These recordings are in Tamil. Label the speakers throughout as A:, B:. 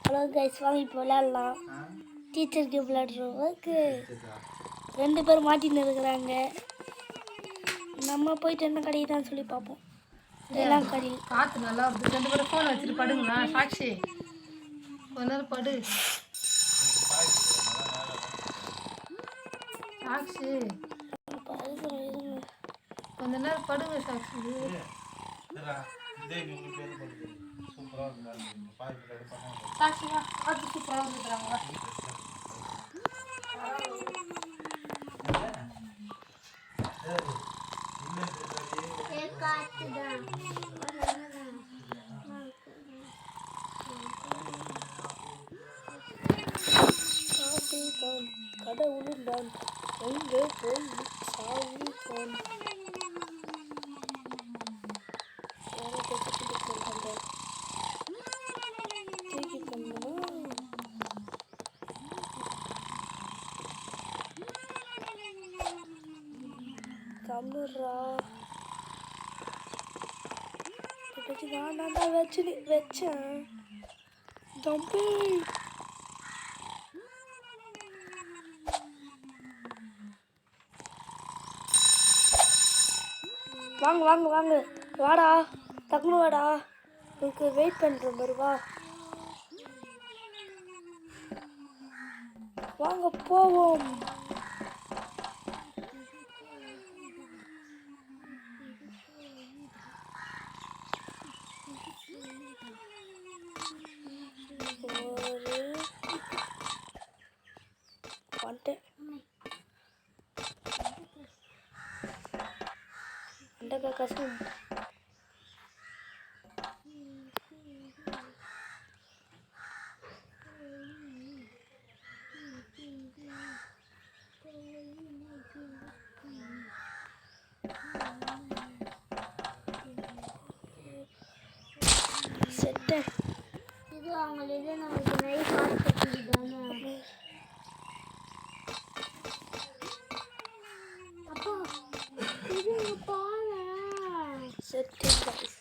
A: ஹலோ கைஸ், வாங்க இப்போ விளையாடலாம். Teacher game விளையாடுறோம். ஓகே, 2 பேர் மாட்டின்னு இருக்கிறாங்க. நம்ம போயிட்டு என்ன கிடைக்குதான்னு சொல்லி பார்ப்போம். எல்லாம் கடை
B: காற்று நல்லா வருது. 2 பேரும் ஃபோன் வச்சுட்டு படுங்களா? சாட்சி கொஞ்ச நேரம் படு. சாட்சி கொஞ்ச நேரம் படுங்க. சாட்சி சாட்சியா காற்று சூப்பராக வந்துடுறாங்க.
A: கடவுளும் தான் எங்கே போய் சாவி போன் கம்முறா நான் தான் வச்சேன் தம்பி. வாங்க வாங்க வாங்க, வாடா டக்குனு வாடா, உங்களுக்கு வெயிட் பண்ணுறேன். பாரு வா, வாங்க போவோம். வந்துட்டேன். அண்டக்கா கஷ்டம். செட்டேன். இது அவங்களுக்கு நமக்கு நைட் பார்த்துக்கிட்டாங்க. அப்போ இது பாரு செட்டிங் गाइस.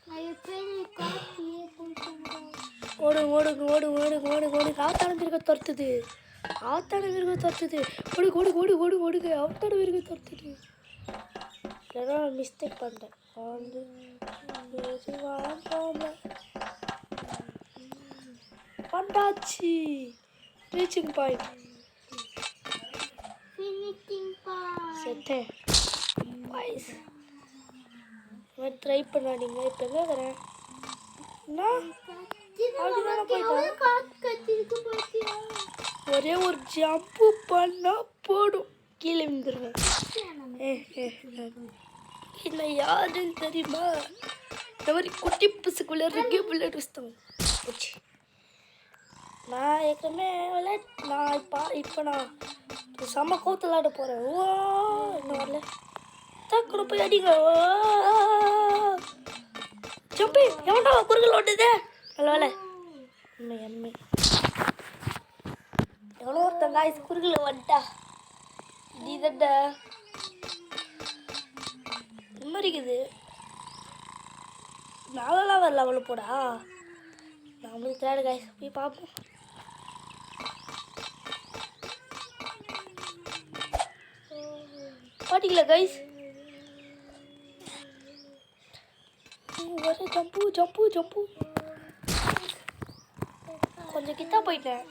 A: நான் எப்பவே காப்பியே போடுங்க. ஓடு ஓடு ஓடு ஓடு ஓடு ஓடு. ஆத்தான விருக துரத்துது. ஆத்தான விருக துரத்துது. ஓடு ஓடு ஓடு ஓடு ஓடுங்க. ஆத்தான விருக துரத்துது. நான் மிஸ்டேக் பண்ணிட்டேன். வந்து வந்தாச்சு. Reaching point. Finishing point. செட்டே गाइस. मैं ட்ரை பண்ணாதீங்க. இப்போ எங்க வரேன் நான் அப்படிதான் போயிட்டேன். ஒரே ஒரு ஜம்ப் பண்ணா போடும், கீழே விழுந்துருவேன். இல்லை யாருன்னு தெரியுமா? இந்த மாதிரி குட்டி பசுக்குள்ளே இருக்கே பிள்ளைட்டு வச்சுட்டாங்க. நான் ஏற்கனவே நான் இப்போ நான் செம்ம கோத்து விளாட போகிறேன். ஓ இன்னும் வரல. டக்குனு போய் அடிங்க. ஜம்பி எவன்டா குறுகல் ஓட்டுது? நல்ல வேலை. எம்மை எம்மை எவ்வளோ ஒருத்தன் காய்ஸ் குறுகல் வந்துட்டா. நீ தட்ட இருக்குது. நாளெல்லாம் வரல அவ்வளோ போடா. நம்மளுக்கு தேடு காய்ஸ், போய் பார்ப்போம். பாட்டிங்களா கைஸ்? ஒரே ஜம்பு ஜம்பு ஜம்பு. கொஞ்சம் கிட்ட போயிட்டேன்.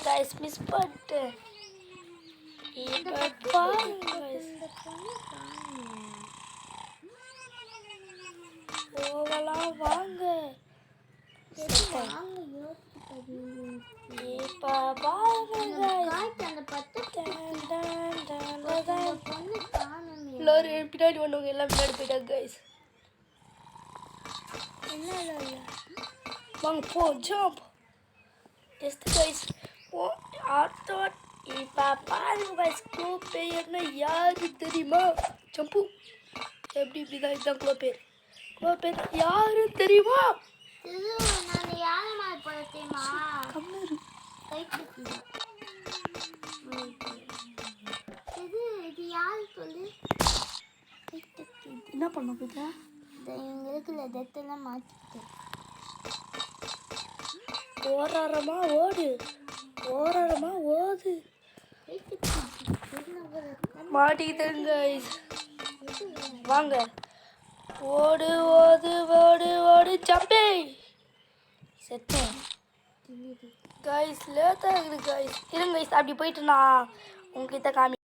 A: கைஸ் மிஸ் பண்ணிட்டேன். போகலாம் வாங்க. பின்னாடி வந்தவங்க எல்லாம் பின்னாடி போயிட்டாங்க கைஸ். வாங்க போ ஜம்ப். Yes guys. ஓ ஆத்தோட். இப்போ பாருங்க கைஸ், க்ளோ பேர்னா யாரு தெரியுமா? ஜம்பு எப்படி இப்படிதான் இதுதான் க்ளோ பேர். க்ளோ பேர் யாரு தெரியுமா? நான் யாரை மாதிரி போட தெரியுமா? கம்மரு இது யாரு சொல்லு. என்ன பண்ண போயிட்டா
C: எங்களுக்கு டெத்தெல்லாம் மாற்றிட்டு
A: ஓராரமா ஓடு ஓராரமா ஓடு மாட்டிக்கிட்டேங்க வாங்க ஓடு ஓடு ஓடு ஓடு ஜம்பே செத்தேன் கைஸ் லேட்டாக இருக்குது கைஸ் இருங்க கைஸ் அப்படி போயிட்டு நான் உங்ககிட்ட காமி